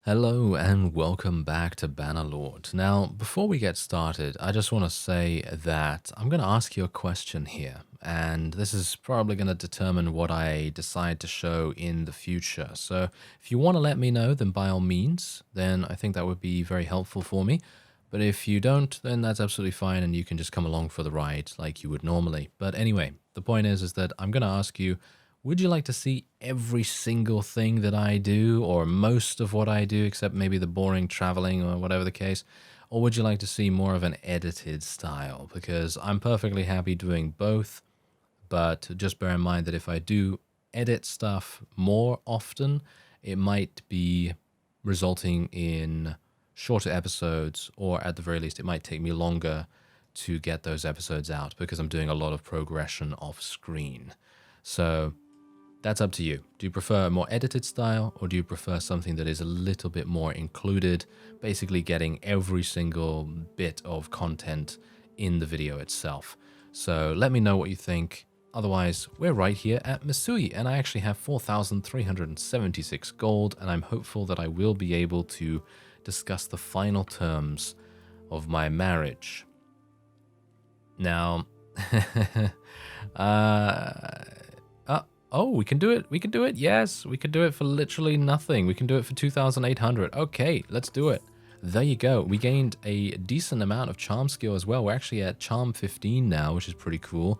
Hello and welcome back to Bannerlord. Now, before we get started, I just want to say that I'm going to ask you a question here, and this is probably going to determine what I decide to show in the future. So if you want to let me know, then by all means, then I think that would be very helpful for me. But if you don't, then that's absolutely fine, and you can just come along for the ride like you would normally. But anyway, the point is that I'm going to ask you, would you like to see every single thing that I do, or most of what I do, except maybe the boring traveling or whatever the case? Or would you like to see more of an edited style? Because I'm perfectly happy doing both, but just bear in mind that if I do edit stuff more often, it might be resulting in shorter episodes, or at the very least, it might take me longer to get those episodes out because I'm doing a lot of progression off screen. So that's up to you. Do you prefer a more edited style, or do you prefer something that is a little bit more included, basically getting every single bit of content in the video itself? So let me know what you think. Otherwise, we're right here at Mattchu, and I actually have 4,376 gold, and I'm hopeful that I will be able to discuss the final terms of my marriage. Now, oh, we can do it. We can do it. Yes, we can do it for literally nothing. We can do it for 2,800. Okay, let's do it. There you go. We gained a decent amount of charm skill as well. We're actually at charm 15 now, which is pretty cool.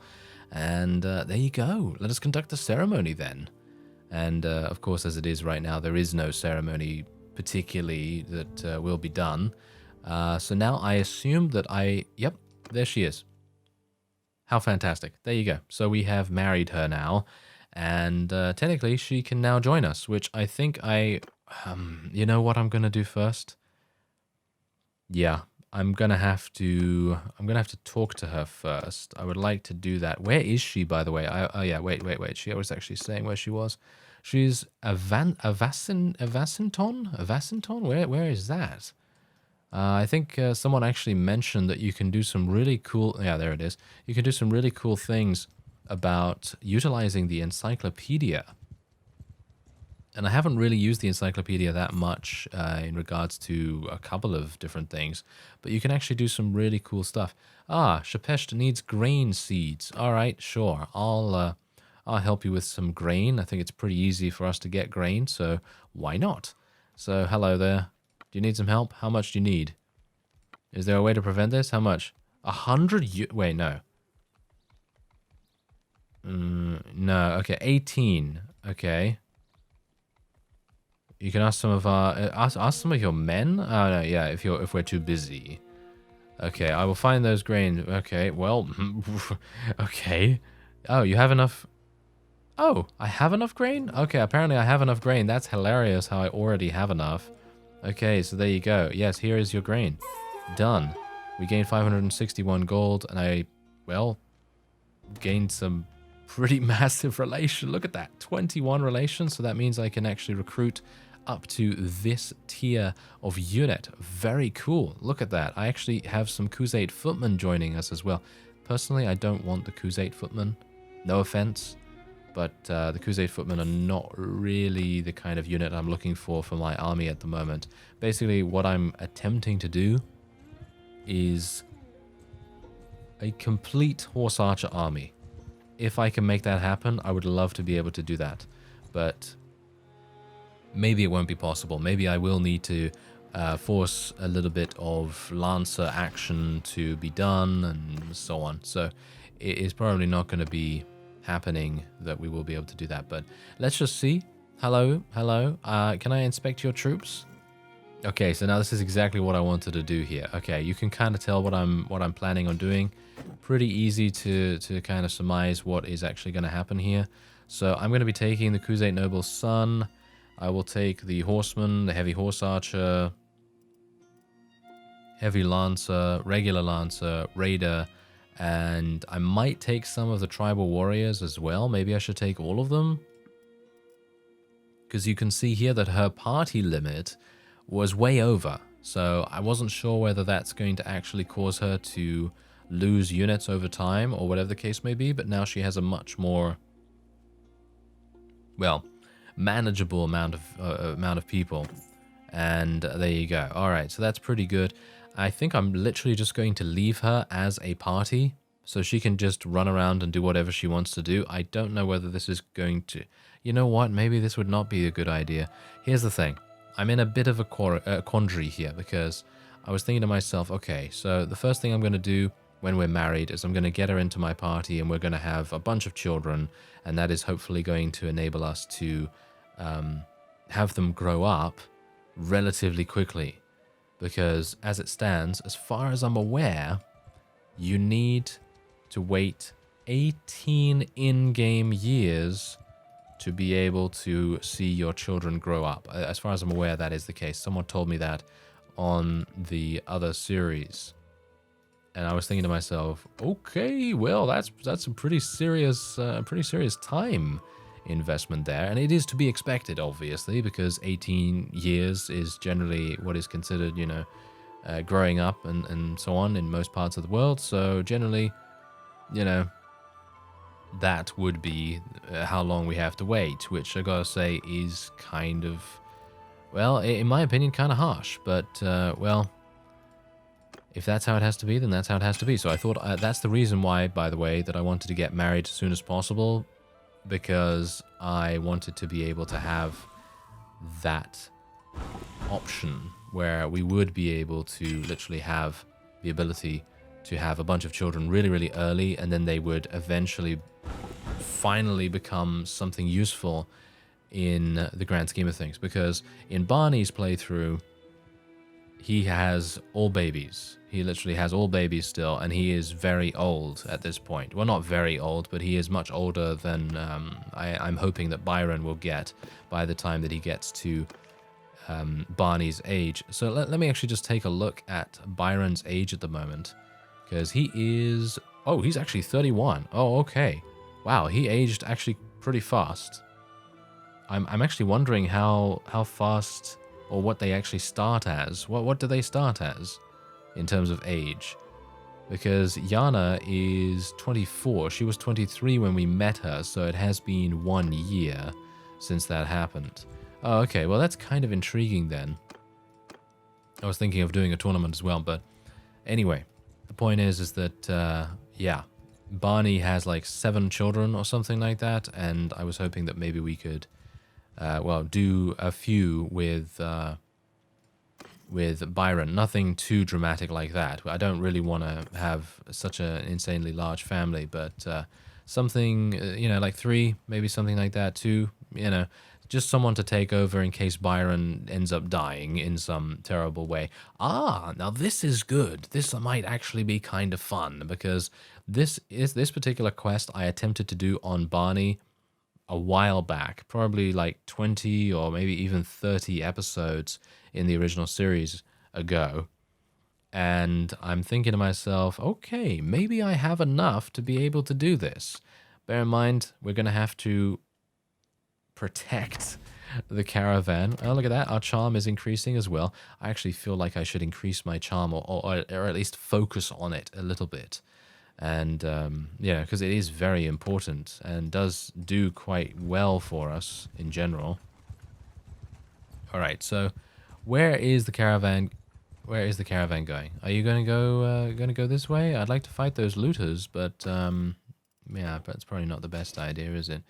And there you go. Let us conduct the ceremony then. And of course, as it is right now, there is no ceremony particularly that will be done. So now I assume that yep, there she is. How fantastic. There you go. So we have married her now. And technically, she can now join us, which I think you know what I'm going to do first? Yeah, I'm going to have to talk to her first. I would like to do that. Where is she, by the way? Oh, yeah, wait. She was actually saying where she was. She's Avacinton? Where is that? I think someone actually mentioned that you can do some really cool... Yeah, there it is. You can do some really cool things about utilizing the encyclopedia. And I haven't really used the encyclopedia that much in regards to a couple of different things, but you can actually do some really cool stuff. Ah, Shepesht needs grain seeds. All right, sure. I'll help you with some grain. I think it's pretty easy for us to get grain, so why not? So, hello there. Do you need some help? How much do you need? Is there a way to prevent this? How much? 100 Wait, no. No, okay, 18. Okay. You can ask some of our ask some of your men. Oh no, yeah, if we're too busy. Okay, I will find those grains. Okay, well, okay. Oh, you have enough. Oh, I have enough grain? Okay, apparently I have enough grain. That's hilarious how I already have enough. Okay, so there you go. Yes, here is your grain. Done. We gained 561 gold, and I, well, gained some pretty massive relation. Look at that, 21 relations. So that means I can actually recruit up to this tier of unit. Very cool. Look at that. I actually have some Khuzait footmen joining us as well. Personally, I don't want the Khuzait footmen. No offense, but the Khuzait footmen are not really the kind of unit I'm looking for my army at the moment. Basically, what I'm attempting to do is a complete horse archer army. If I can make that happen, I would love to be able to do that. But maybe it won't be possible. Maybe I will need to force a little bit of lancer action to be done and so on. So it is probably not going to be happening that we will be able to do that. But let's just see. Hello. Can I inspect your troops? Okay, so now this is exactly what I wanted to do here. Okay, you can kind of tell what I'm planning on doing. Pretty easy to kind of surmise what is actually going to happen here. So I'm going to be taking the Khuzait Noble's son. I will take the horseman, the heavy horse archer, heavy lancer, regular lancer, raider, and I might take some of the tribal warriors as well. Maybe I should take all of them. Because you can see here that her party limit was way over. So I wasn't sure whether that's going to actually cause her to lose units over time or whatever the case may be. But now she has a much more, well, manageable amount of people. And there you go. All right, so that's pretty good. I think I'm literally just going to leave her as a party so she can just run around and do whatever she wants to do. I don't know whether this is going to... You know what? Maybe this would not be a good idea. Here's the thing. I'm in a bit of a quandary here because I was thinking to myself, okay, so the first thing I'm going to do when we're married is I'm going to get her into my party and we're going to have a bunch of children, and that is hopefully going to enable us to have them grow up relatively quickly. Because as it stands, as far as I'm aware, you need to wait 18 in-game years to be able to see your children grow up. As far as I'm aware, that is the case. Someone told me that on the other series. And I was thinking to myself, okay, well, that's a pretty serious time investment there. And it is to be expected, obviously, because 18 years is generally what is considered, you know, growing up and so on in most parts of the world. So generally, you know, that would be how long we have to wait, which I gotta say is kind of, well, in my opinion, kind of harsh. But, well, if that's how it has to be, then that's how it has to be. So I thought that's the reason why, by the way, that I wanted to get married as soon as possible, because I wanted to be able to have that option where we would be able to literally have the ability to have a bunch of children really, really early, and then they would eventually finally become something useful in the grand scheme of things. Because in Barney's playthrough, he has all babies. He literally has all babies still, and he is very old at this point. Well, not very old, but he is much older than I'm hoping that Byron will get by the time that he gets to Barney's age. So let me actually just take a look at Byron's age at the moment, because he is... Oh, he's actually 31. Oh, okay. Wow, he aged actually pretty fast. I'm actually wondering how fast... or what they actually start as. What do they start as in terms of age? Because Yana is 24. She was 23 when we met her, so it has been 1 year since that happened. Oh, okay. Well, that's kind of intriguing then. I was thinking of doing a tournament as well, but anyway, the point is that, yeah, Barney has like 7 children or something like that, and I was hoping that maybe we could... well, do a few with Byron. Nothing too dramatic like that. I don't really want to have such an insanely large family, but something, you know, like 3, maybe something like that, 2, you know, just someone to take over in case Byron ends up dying in some terrible way. Ah, now this is good. This might actually be kind of fun, because this particular quest I attempted to do on Barney a while back, probably like 20 or maybe even 30 episodes in the original series ago. And I'm thinking to myself, okay, maybe I have enough to be able to do this. Bear in mind, we're going to have to protect the caravan. Oh, look at that. Our charm is increasing as well. I actually feel like I should increase my charm or at least focus on it a little bit. And, yeah, because it is very important and does do quite well for us in general. All right, so where is the caravan? Where is the caravan going? Are you going to go this way? I'd like to fight those looters, but, yeah, that's probably not the best idea, is it?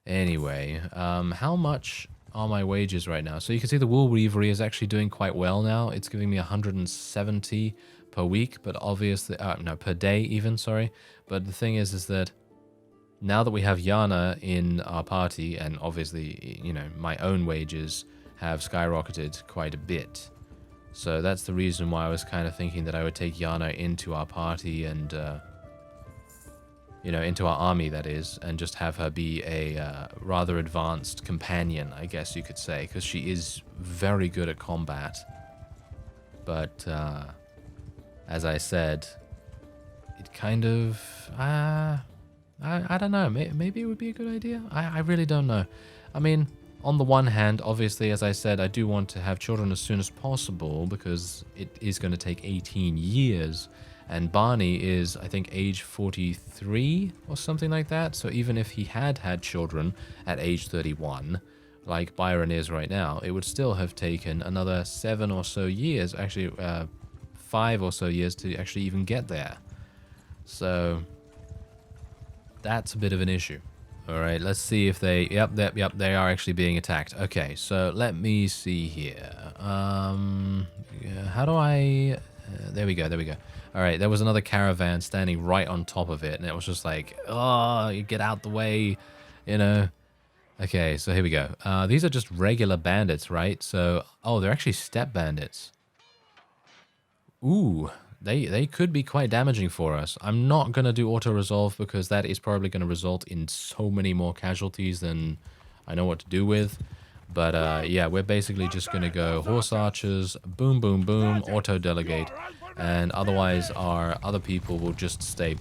Anyway, how much are my wages right now? So you can see the wool weavery is actually doing quite well now. It's giving me 170 per week, but obviously, no, per day even, sorry. But the thing is that now that we have Yana in our party, and obviously, you know, my own wages have skyrocketed quite a bit. So that's the reason why I was kind of thinking that I would take Yana into our party and, you know, into our army, that is, and just have her be a rather advanced companion, I guess you could say, because she is very good at combat. But, as I said, it kind of, I don't know, maybe it would be a good idea? I really don't know. I mean, on the one hand, obviously, as I said, I do want to have children as soon as possible, because it is going to take 18 years, and Barney is, I think, age 43 or something like that, so even if he had children at age 31, like Byron is right now, it would still have taken another 7 or so years, actually 5 or so years to actually even get there. So that's a bit of an issue. All right, let's see if they... Yep, they are actually being attacked. Okay, so let me see here. Yeah, how do I... there we go. All right, there was another caravan standing right on top of it, and it was just like, oh, you get out the way, you know. Okay, so here we go. These are just regular bandits, right? So, oh, they're actually step bandits. Ooh, they could be quite damaging for us. I'm not going to do auto-resolve because that is probably going to result in so many more casualties than I know what to do with. But yeah, we're basically just going to go horse archers, boom, boom, boom, auto-delegate. And otherwise our other people will just stay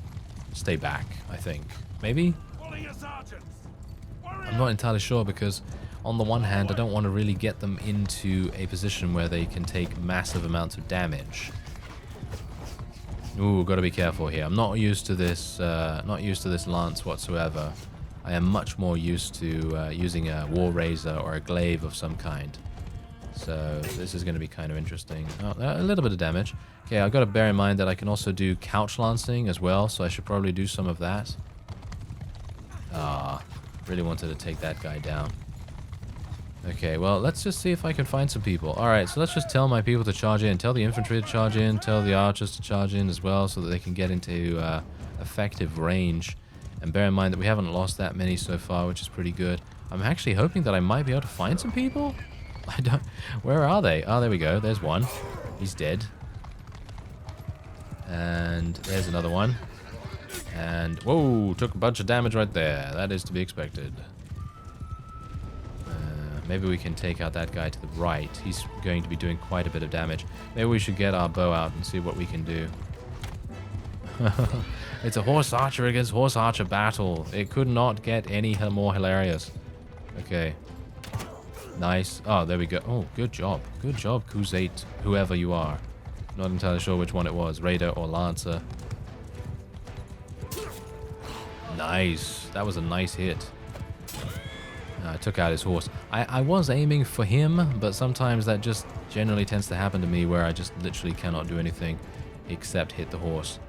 back, I think. Maybe? I'm not entirely sure because on the one hand, I don't want to really get them into a position where they can take massive amounts of damage. Ooh, gotta be careful here. I'm not used to this, lance whatsoever. I am much more used to using a war razor or a glaive of some kind. So this is going to be kind of interesting. Oh, a little bit of damage. Okay, I've got to bear in mind that I can also do couch lancing as well, so I should probably do some of that. Ah, really wanted to take that guy down. Okay, well, let's just see if I can find some people. Alright, so let's just tell my people to charge in. Tell the infantry to charge in. Tell the archers to charge in as well so that they can get into effective range. And bear in mind that we haven't lost that many so far, which is pretty good. I'm actually hoping that I might be able to find some people. I don't... Where are they? Oh, there we go. There's one. He's dead. And there's another one. And... Whoa! Took a bunch of damage right there. That is to be expected. Maybe we can take out that guy to the right. He's going to be doing quite a bit of damage. Maybe we should get our bow out and see what we can do. It's a horse archer against horse archer battle. It could not get any more hilarious. Okay. Nice. Oh, there we go. Oh, good job. Good job, Kuzate, whoever you are. Not entirely sure which one it was, Raider or Lancer. Nice. That was a nice hit. I took out his horse. I was aiming for him, but sometimes that just generally tends to happen to me where I just literally cannot do anything except hit the horse.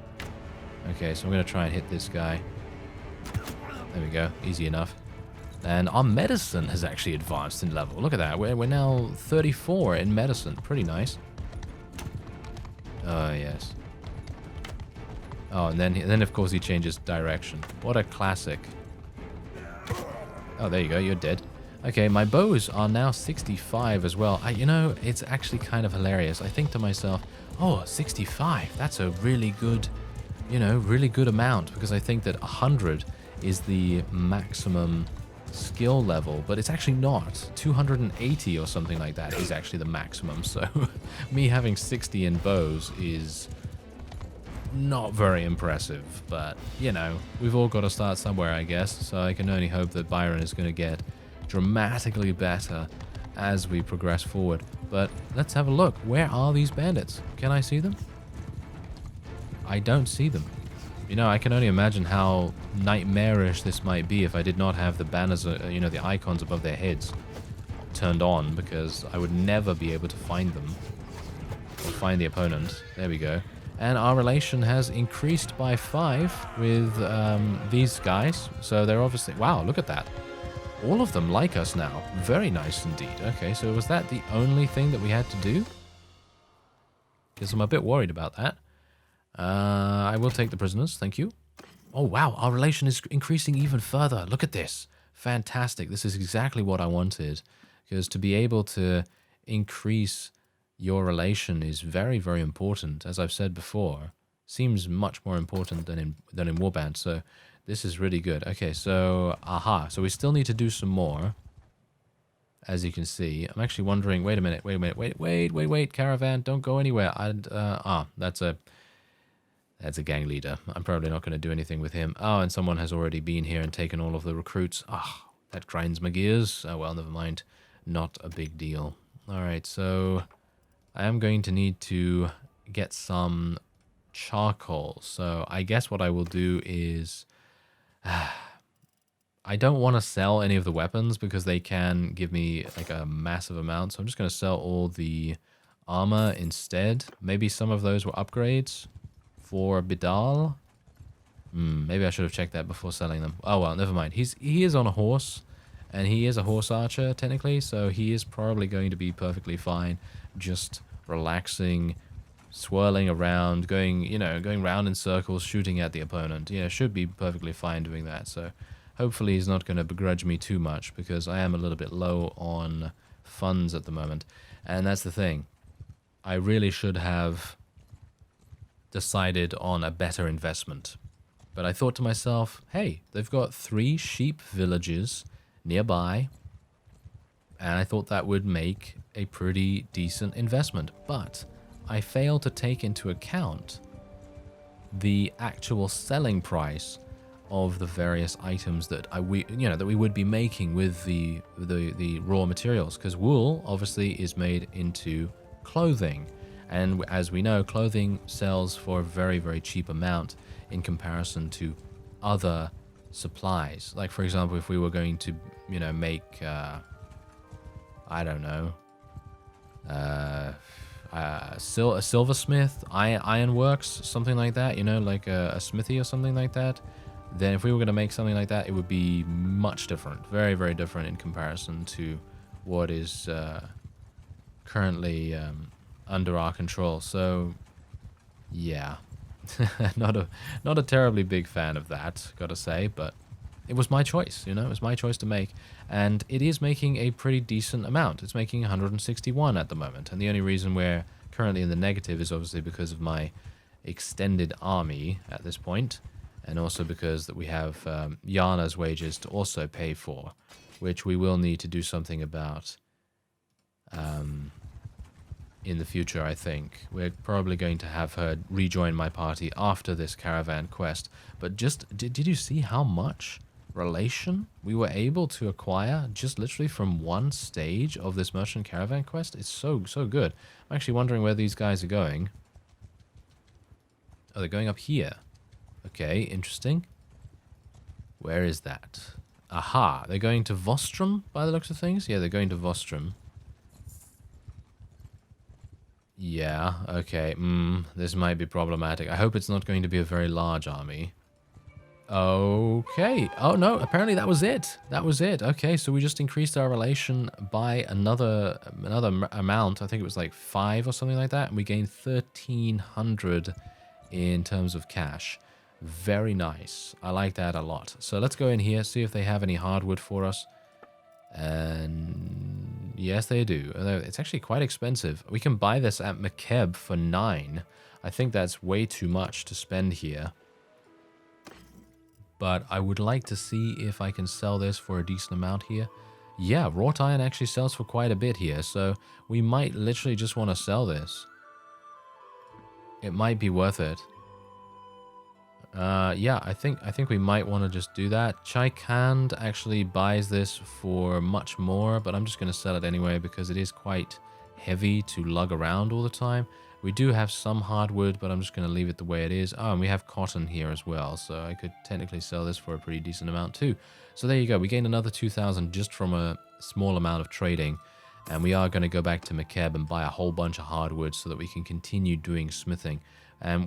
Okay, so I'm going to try and hit this guy. There we go. Easy enough. And our medicine has actually advanced in level. Look at that. We're now 34 in medicine. Pretty nice. Oh, yes. Oh, and then of course he changes direction. What a classic. Oh, there you go. You're dead. Okay, my bows are now 65 as well. You know, it's actually kind of hilarious. I think to myself, oh, 65. That's a really good, you know, really good amount. Because I think that 100 is the maximum skill level. But it's actually not. 280 or something like that is actually the maximum. So me having 60 in bows is not very impressive, but you know, we've all got to start somewhere, I guess. So I can only hope that Byron is going to get dramatically better as we progress forward. But let's have a look. Where are these bandits? Can I see them? I don't see them. You know, I can only imagine how nightmarish this might be if I did not have the banners, you know, the icons above their heads turned on, because I would never be able to find them or find the opponent. There we go. And our relation has increased by 5 with these guys. So they're obviously... Wow, look at that. All of them like us now. Very nice indeed. Okay, so was that the only thing that we had to do? Because I'm a bit worried about that. I will take the prisoners, thank you. Oh, wow, our relation is increasing even further. Look at this. Fantastic. This is exactly what I wanted. Because to be able to increase your relation is very, very important. As I've said before, seems much more important than in Warband. So this is really good. Okay, so aha. So we still need to do some more. As you can see, I'm actually wondering. Wait a minute. Wait. Caravan, don't go anywhere. That's a gang leader. I'm probably not going to do anything with him. Oh, and someone has already been here and taken all of the recruits. Ah, that grinds my gears. Oh well, never mind. Not a big deal. All right, so I am going to need to get some charcoal. So I guess what I will do is... I don't want to sell any of the weapons because they can give me like a massive amount. So I'm just going to sell all the armor instead. Maybe some of those were upgrades for Bidal. Maybe I should have checked that before selling them. Oh well, never mind. He is on a horse, and he is a horse archer technically, so he is probably going to be perfectly fine, just relaxing, swirling around, going round in circles, shooting at the opponent. Yeah, should be perfectly fine doing that. So hopefully he's not going to begrudge me too much because I am a little bit low on funds at the moment, and that's the thing. I really should have decided on a better investment. But I thought to myself, hey, they've got 3 sheep villages nearby, and I thought that would make a pretty decent investment. But I failed to take into account the actual selling price of the various items that we would be making with the raw materials, because wool obviously is made into clothing, and as we know, clothing sells for a very, very cheap amount in comparison to other supplies. Like, for example, if we were going to, make, I don't know, a silversmith, ironworks, something like that, like a smithy or something like that, then if we were going to make something like that, it would be much different. Very, very different in comparison to what is currently under our control. So, yeah. not a terribly big fan of that, gotta say, but it was my choice, it was my choice to make, and it is making a pretty decent amount. It's making 161 at the moment, and the only reason we're currently in the negative is obviously because of my extended army at this point, and also because that we have Yana's wages to also pay for, which we will need to do something about in the future. I think we're probably going to have her rejoin my party after this caravan quest. But just did you see how much relation we were able to acquire just literally from one stage of this merchant caravan quest? It's so good. I'm actually wondering where these guys are going. Oh, they're going up here. Okay, interesting. Where is that? Aha, they're going to Vostrum by the looks of things. Yeah, they're going to Vostrum. Yeah, okay, this might be problematic. I hope it's not going to be a very large army. Okay. Oh, no, apparently that was it. That was it. Okay, so we just increased our relation by another amount. I think it was like 5 or something like that. And we gained 1,300 in terms of cash. Very nice. I like that a lot. So let's go in here, see if they have any hardwood for us. And yes, they do. It's actually quite expensive. We can buy this at McKeb for 9. I think that's way too much to spend here. But I would like to see if I can sell this for a decent amount here. Yeah, wrought iron actually sells for quite a bit here, so we might literally just want to sell this. It might be worth it. Yeah, I think we might want to just do that. Chaikand actually buys this for much more, but I'm just going to sell it anyway because it is quite heavy to lug around all the time. We do have some hardwood, but I'm just going to leave it the way it is. Oh, and we have cotton here as well, so I could technically sell this for a pretty decent amount too. So there you go. We gained another 2,000 just from a small amount of trading, and we are going to go back to McKeb and buy a whole bunch of hardwood so that we can continue doing smithing.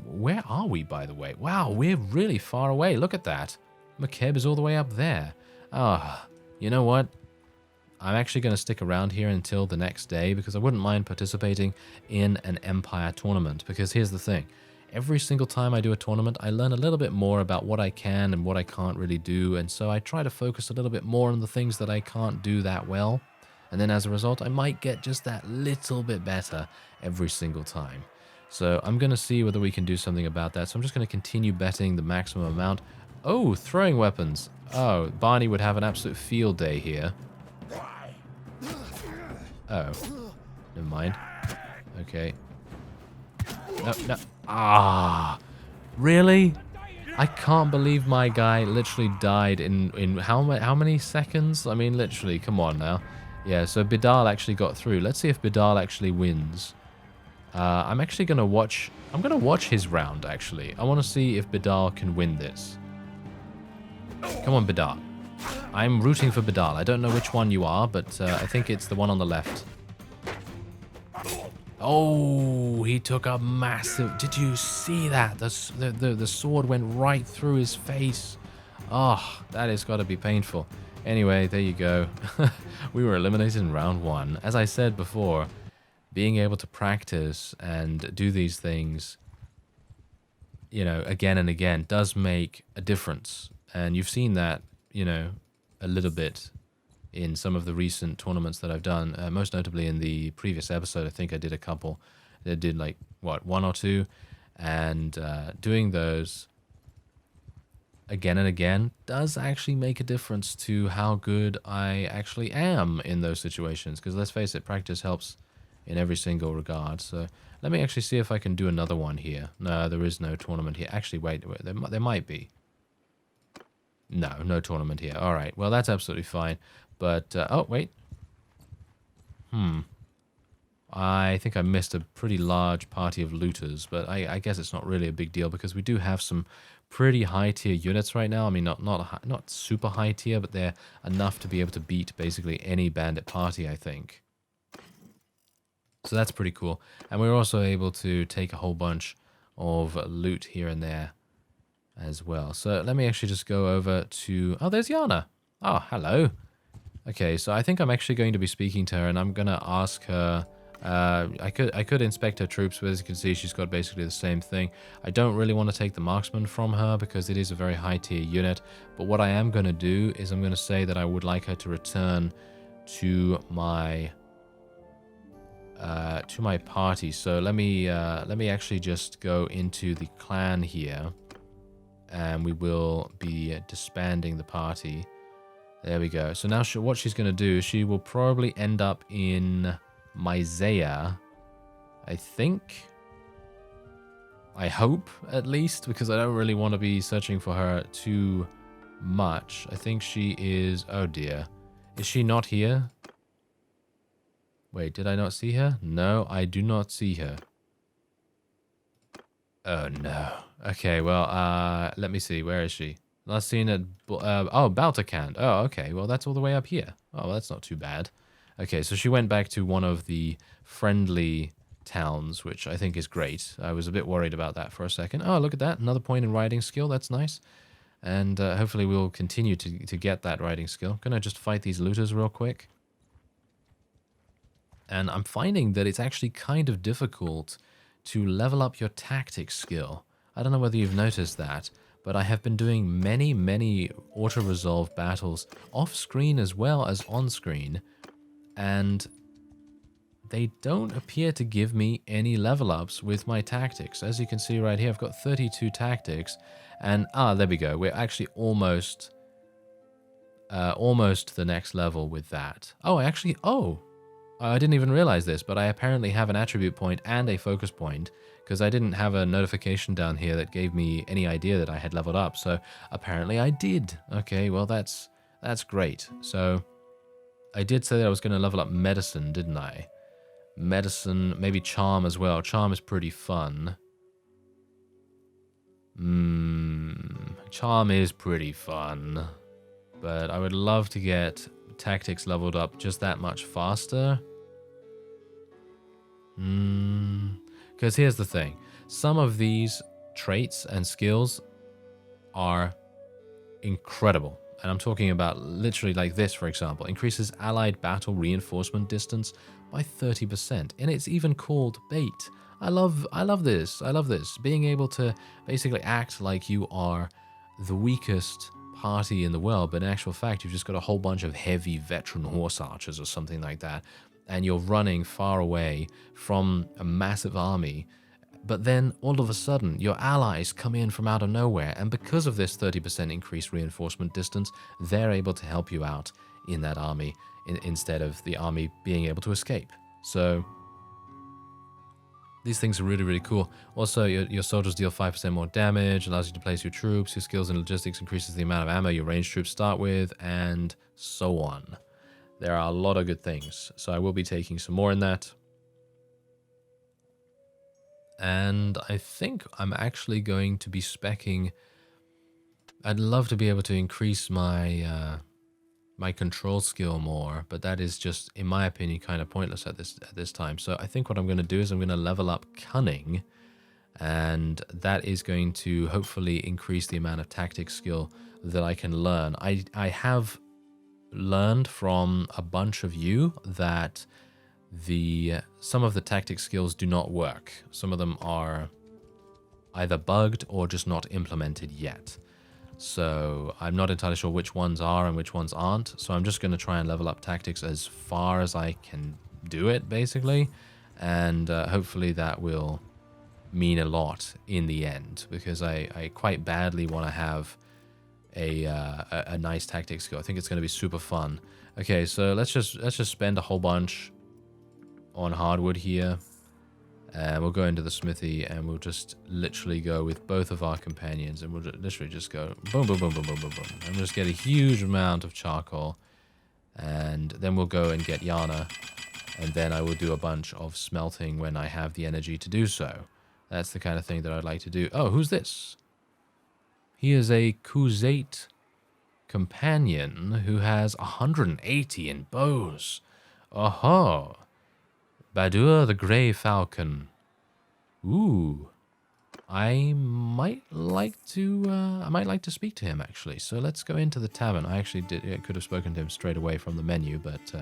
Where are we, by the way? Wow, we're really far away. Look at that. McKeb is all the way up there. Ah, you know what? I'm actually going to stick around here until the next day because I wouldn't mind participating in an Empire tournament. Because here's the thing. Every single time I do a tournament, I learn a little bit more about what I can and what I can't really do. And so I try to focus a little bit more on the things that I can't do that well. And then as a result, I might get just that little bit better every single time. So I'm going to see whether we can do something about that. So I'm just going to continue betting the maximum amount. Oh, throwing weapons. Oh, Barney would have an absolute field day here. Oh, never mind. Okay. No. Ah, really? I can't believe my guy literally died in how many seconds? I mean, literally, come on now. Yeah, so Bidal actually got through. Let's see if Bidal actually wins. I'm actually going to watch... I'm going to watch his round, actually. I want to see if Bidal can win this. Come on, Bidal. I'm rooting for Badal. I don't know which one you are, but I think it's the one on the left. Oh, he took a massive... Did you see that? The sword went right through his face. Oh, that has got to be painful. Anyway, there you go. We were eliminated in round 1. As I said before, being able to practice and do these things, you know, again and again does make a difference. And you've seen that, you know, a little bit in some of the recent tournaments that I've done, most notably in the previous episode. I think I did a couple. I did like, what, 1 or 2? And doing those again and again does actually make a difference to how good I actually am in those situations. Because let's face it, practice helps in every single regard. So let me actually see if I can do another one here. No, there is no tournament here. Actually, wait, there might be. No tournament here. All right, well, that's absolutely fine. But, oh, wait. I think I missed a pretty large party of looters, but I guess it's not really a big deal because we do have some pretty high tier units right now. I mean, not super high tier, but they're enough to be able to beat basically any bandit party, I think. So that's pretty cool. And we're also able to take a whole bunch of loot here and there as well. So let me actually just go over to... Oh, there's Yana. Oh, hello. Okay, so I think I'm actually going to be speaking to her, and I'm going to ask her... I could inspect her troops, but as you can see, she's got basically the same thing. I don't really want to take the marksman from her because it is a very high tier unit. But what I am going to do is I'm going to say that I would like her to return to my party. So let me actually just go into the clan here, and we will be disbanding the party. There we go. So now what she's going to do, she will probably end up in Myzea, I think. I hope, at least, because I don't really want to be searching for her too much. I think she is... Oh, dear. Is she not here? Wait, did I not see her? No, I do not see her. Oh, no. Okay, well, let me see. Where is she? Last seen at... oh, Balticand. Oh, okay. Well, that's all the way up here. Oh, well, that's not too bad. Okay, so she went back to one of the friendly towns, which I think is great. I was a bit worried about that for a second. Oh, look at that. Another point in riding skill. That's nice. And hopefully we'll continue to get that riding skill. I'm going to just fight these looters real quick. And I'm finding that it's actually kind of difficult to level up your tactics skill. I don't know whether you've noticed that, but I have been doing many auto-resolve battles off-screen as well as on-screen, and they don't appear to give me any level ups with my tactics. As you can see right here, I've got 32 tactics, and there we go. We're actually almost to the next level with that. I didn't even realize this, but I apparently have an attribute point and a focus point, because I didn't have a notification down here that gave me any idea that I had leveled up. So apparently I did. Okay, well that's great. So I did say that I was going to level up medicine, didn't I? Medicine, maybe charm as well. Charm is pretty fun. Charm is pretty fun. But I would love to get tactics leveled up just that much faster. Because here's the thing. Some of these traits and skills are incredible. And I'm talking about literally like this, for example. Increases allied battle reinforcement distance by 30%. And it's even called bait. I love this. I love this. Being able to basically act like you are the weakest party in the world, but in actual fact, you've just got a whole bunch of heavy veteran horse archers or something like that. And you're running far away from a massive army. But then, all of a sudden, your allies come in from out of nowhere, and because of this 30% increased reinforcement distance, they're able to help you out in that army, instead of the army being able to escape. So, these things are really cool. Also, your soldiers deal 5% more damage, allows you to place your troops, your skills and logistics increases the amount of ammo your ranged troops start with, and so on. There are a lot of good things, so I will be taking some more in that. And I think I'm actually going to be speccing I'd love to be able to increase my my control skill more, but that is just, in my opinion, kind of pointless at this time. So I think what I'm going to do is I'm going to level up cunning, and that is going to hopefully increase the amount of tactics skill that I can learn. I have learned from a bunch of you that some of the tactics skills do not work. Some of them are either bugged or just not implemented yet. So I'm not entirely sure which ones are and which ones aren't. So I'm just going to try and level up tactics as far as I can do it, basically. And hopefully that will mean a lot in the end, because I quite badly want to have a nice tactics skill. I think it's going to be super fun. Okay, so let's just spend a whole bunch on hardwood here. And we'll go into the smithy and we'll just literally go with both of our companions, and we'll literally just go boom, boom, boom, boom, boom, boom, boom. And we'll just get a huge amount of charcoal. And then we'll go and get Yana. And then I will do a bunch of smelting when I have the energy to do so. That's the kind of thing that I'd like to do. Oh, who's this? He is a Khuzait companion who has 180 in bows. Oh-ho. Badur the Grey Falcon. Ooh. I might like to speak to him, actually. So let's go into the tavern. I actually could have spoken to him straight away from the menu, but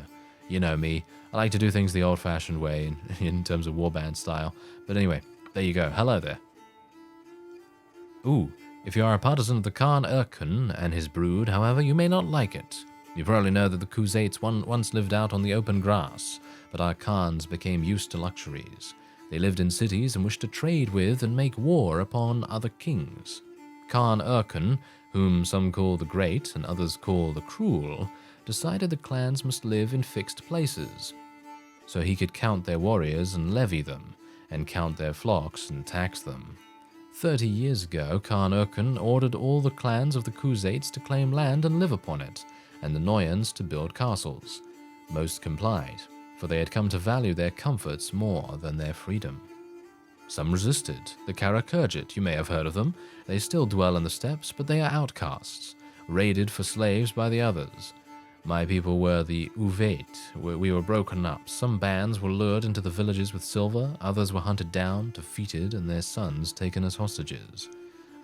you know me. I like to do things the old-fashioned way in terms of warband style. But anyway, there you go. Hello there. Ooh. If you are a partisan of the Khan Erkin and his brood, however, you may not like it. You probably know that the Khuzaits once lived out on the open grass, but our Khans became used to luxuries. They lived in cities and wished to trade with and make war upon other kings. Khan Erkin, whom some call the Great and others call the Cruel, decided the clans must live in fixed places, so he could count their warriors and levy them, and count their flocks and tax them. 30 years ago, Khan Erkin ordered all the clans of the Khuzaits to claim land and live upon it, and the Noyans to build castles. Most complied, for they had come to value their comforts more than their freedom. Some resisted. The Karakurgit, you may have heard of them. They still dwell in the steppes, but they are outcasts, raided for slaves by the others. My people were the Uveit. We were broken up. Some bands were lured into the villages with silver, others were hunted down, defeated, and their sons taken as hostages.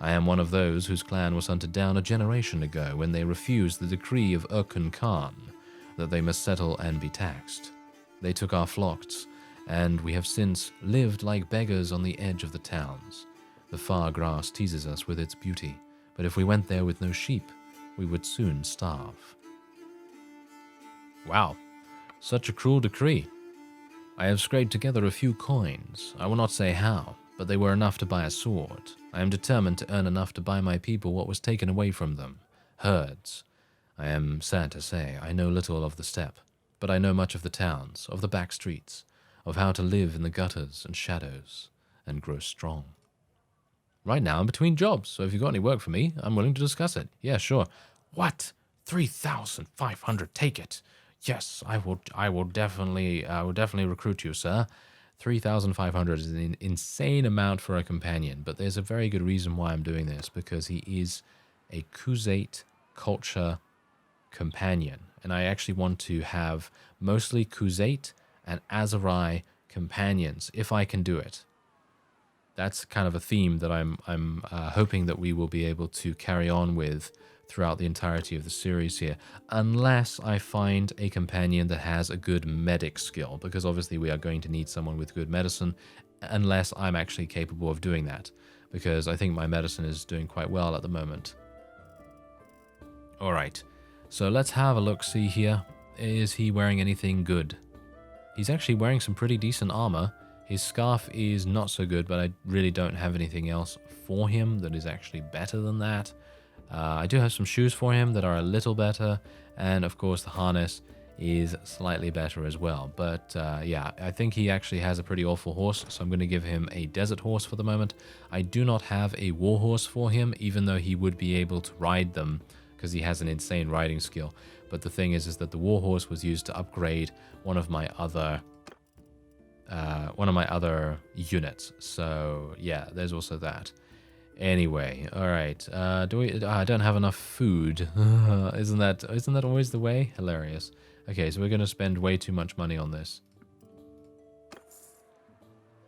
I am one of those whose clan was hunted down a generation ago when they refused the decree of Erkin Khan, that they must settle and be taxed. They took our flocks, and we have since lived like beggars on the edge of the towns. The far grass teases us with its beauty, but if we went there with no sheep, we would soon starve. Wow, such a cruel decree. I have scraped together a few coins. I will not say how, but they were enough to buy a sword. I am determined to earn enough to buy my people what was taken away from them. Herds. I am sad to say I know little of the steppe, but I know much of the towns, of the back streets, of how to live in the gutters and shadows, and grow strong. Right now I'm between jobs, so if you've got any work for me, I'm willing to discuss it. Yeah, sure. What? 3,500, take it. Yes, I will definitely recruit you, sir. 3,500 is an insane amount for a companion, but there's a very good reason why I'm doing this, because he is a Khuzait culture companion, and I actually want to have mostly Khuzait and Aserai companions, if I can do it. That's kind of a theme that I'm hoping that we will be able to carry on with throughout the entirety of the series here, unless I find a companion that has a good medic skill, because obviously we are going to need someone with good medicine, unless I'm actually capable of doing that, because I think my medicine is doing quite well at the moment. Alright, so let's have a look-see here. Is he wearing anything good? He's actually wearing some pretty decent armor. His scarf is not so good, but I really don't have anything else for him that is actually better than that. I do have some shoes for him that are a little better, and of course the harness is slightly better as well. But yeah, I think he actually has a pretty awful horse, so I'm going to give him a desert horse for the moment. I do not have a war horse for him, even though he would be able to ride them, because he has an insane riding skill. But the thing is that the war horse was used to upgrade one of my other units. So yeah, there's also that. Anyway, all right. Do we? I don't have enough food. Isn't that always the way? Hilarious. Okay, so we're gonna spend way too much money on this.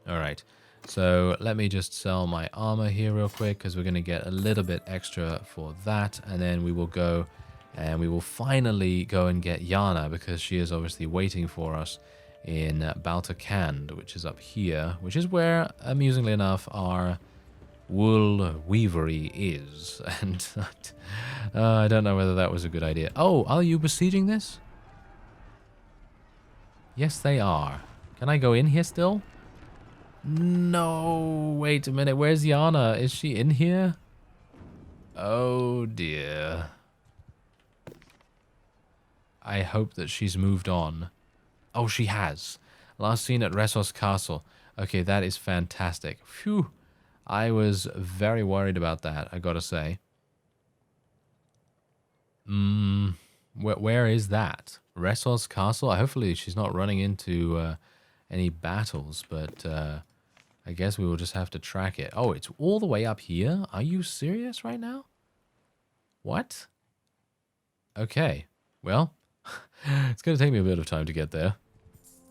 All right. So let me just sell my armor here real quick because we're gonna get a little bit extra for that, and then we will go, and we will finally go and get Yana because she is obviously waiting for us in Baltakand, which is up here, which is where, amusingly enough, our wool weavery is. And I don't know whether that was a good idea. Oh, are you besieging this? Yes, they are. Can I go in here still? No, wait a minute. Where's Yana? Is she in here? Oh, dear. I hope that she's moved on. Oh, she has. Last seen at Ressos Castle. Okay, that is fantastic. Phew. I was very worried about that, I gotta say. Where is that? Ressos Castle? Hopefully she's not running into any battles, but I guess we will just have to track it. Oh, it's all the way up here? Are you serious right now? What? Okay, well, it's gonna take me a bit of time to get there.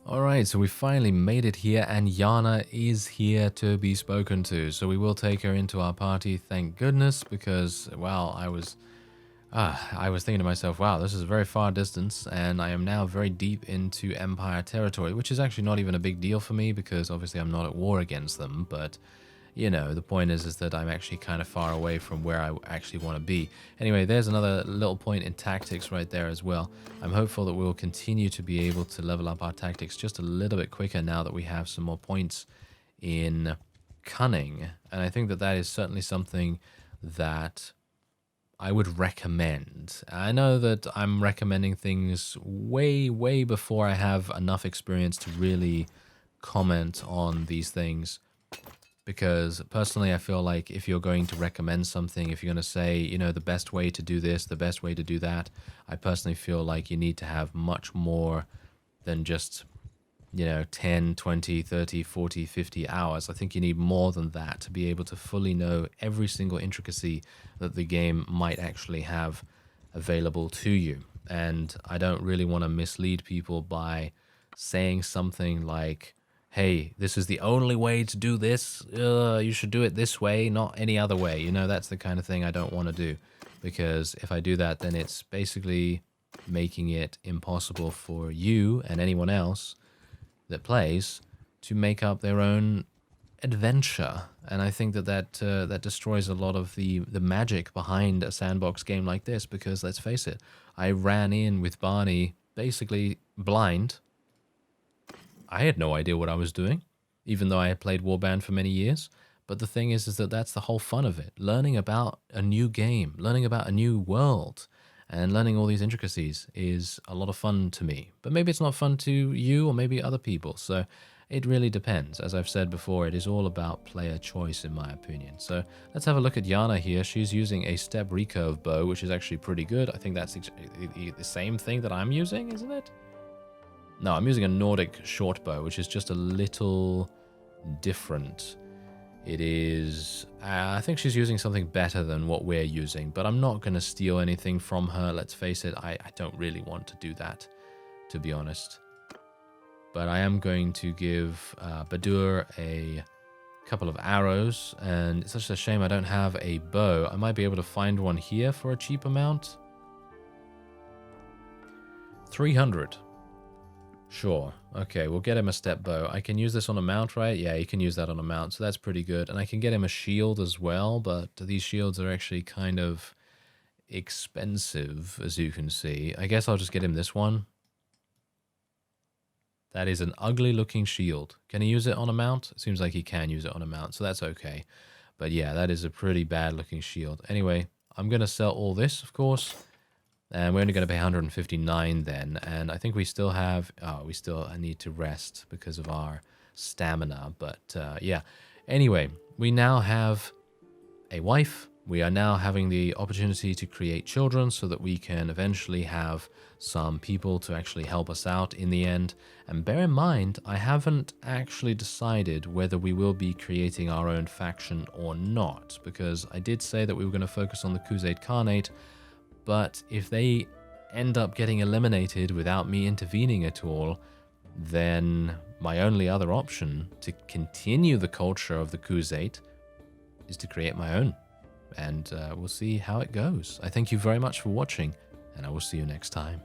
Alright, so we finally made it here, and Yana is here to be spoken to. So we will take her into our party, thank goodness, because, well, I was thinking to myself, wow, this is a very far distance, and I am now very deep into Empire territory, which is actually not even a big deal for me, because obviously I'm not at war against them, but, you know, the point is that I'm actually kind of far away from where I actually want to be. Anyway, there's another little point in tactics right there as well. I'm hopeful that we'll continue to be able to level up our tactics just a little bit quicker now that we have some more points in cunning. And I think that that is certainly something that I would recommend. I know that I'm recommending things way, way before I have enough experience to really comment on these things. Because personally, I feel like if you're going to recommend something, if you're going to say, you know, the best way to do this, the best way to do that, I personally feel like you need to have much more than just, you know, 10, 20, 30, 40, 50 hours. I think you need more than that to be able to fully know every single intricacy that the game might actually have available to you. And I don't really want to mislead people by saying something like, hey, this is the only way to do this. You should do it this way, not any other way. You know, that's the kind of thing I don't want to do. Because if I do that, then it's basically making it impossible for you and anyone else that plays to make up their own adventure. And I think that that destroys a lot of the magic behind a sandbox game like this. Because let's face it, I ran in with Barney basically blind. I had no idea what I was doing, even though I had played Warband for many years. But the thing is that that's the whole fun of it. Learning about a new game, learning about a new world, and learning all these intricacies is a lot of fun to me. But maybe it's not fun to you or maybe other people. So it really depends. As I've said before, it is all about player choice in my opinion. So let's have a look at Yana here. She's using a step recurve bow, which is actually pretty good. I think that's the same thing that I'm using, isn't it? No, I'm using a Nordic short bow, which is just a little different. It is... I think she's using something better than what we're using, but I'm not going to steal anything from her. Let's face it, I don't really want to do that, to be honest. But I am going to give Badur a couple of arrows, and it's such a shame I don't have a bow. I might be able to find one here for a cheap amount. 300. Sure. Okay, we'll get him a step bow. I can use this on a mount, right? Yeah, you can use that on a mount, so that's pretty good. And I can get him a shield as well, but these shields are actually kind of expensive, as you can see. I guess I'll just get him this one. That is an ugly-looking shield. Can he use it on a mount? It seems like he can use it on a mount, so that's okay. But yeah, that is a pretty bad-looking shield. Anyway, I'm going to sell all this, of course. And we're only going to pay 159 then. And I think we still have... Oh, we still need to rest because of our stamina. But yeah. Anyway, we now have a wife we are now having the opportunity to create children so that we can eventually have some people to actually help us out in the end. And bear in mind, I haven't actually decided whether we will be creating our own faction or not, because I did say that we were going to focus on the Crusade Khanate, but if they end up getting eliminated without me intervening at all, then my only other option to continue the culture of the Crusade is to create my own. And we'll see how it goes. I thank you very much for watching, and I will see you next time.